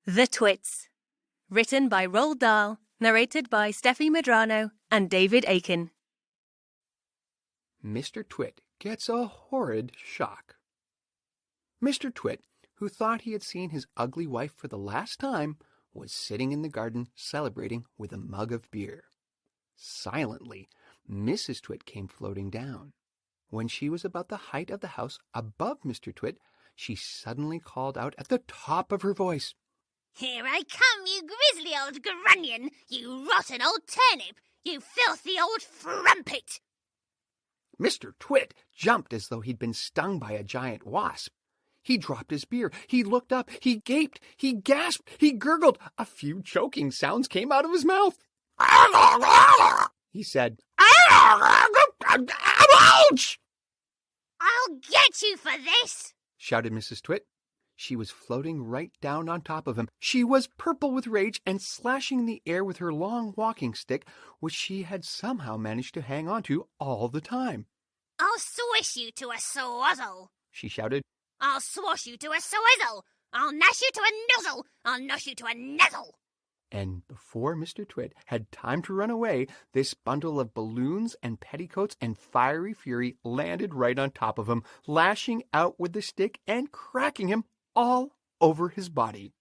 The Twits. Written by Roald Dahl, narrated by Steffi Medrano and David Aiken. Mr. Twit gets a horrid shock. Mr. Twit, who thought he had seen his ugly wife for the last time, was sitting in the garden celebrating with a mug of beer. Silently, Mrs. Twit came floating down. When she was about the height of the house above Mr. Twit, she suddenly called out at the top of her voice, "Here I come, you grisly old grunion, you rotten old turnip, you filthy old frumpet!" Mr. Twit jumped as though he'd been stung by a giant wasp. He dropped his beer. He looked up. He gaped. He gasped. He gurgled. A few choking sounds came out of his mouth. He said, "Ouch!" "I'll get you for this!" shouted Mrs. Twit. She was floating right down on top of him. She was purple with rage and slashing the air with her long walking stick, which she had somehow managed to hang on to all the time. "I'll swish you to a swazzle," she shouted. "I'll swash you to a swizzle! I'll nash you to a nuzzle! I'll nosh you to a nuzzle!" And before Mr. Twit had time to run away, this bundle of balloons and petticoats and fiery fury landed right on top of him, lashing out with the stick and cracking him all over his body.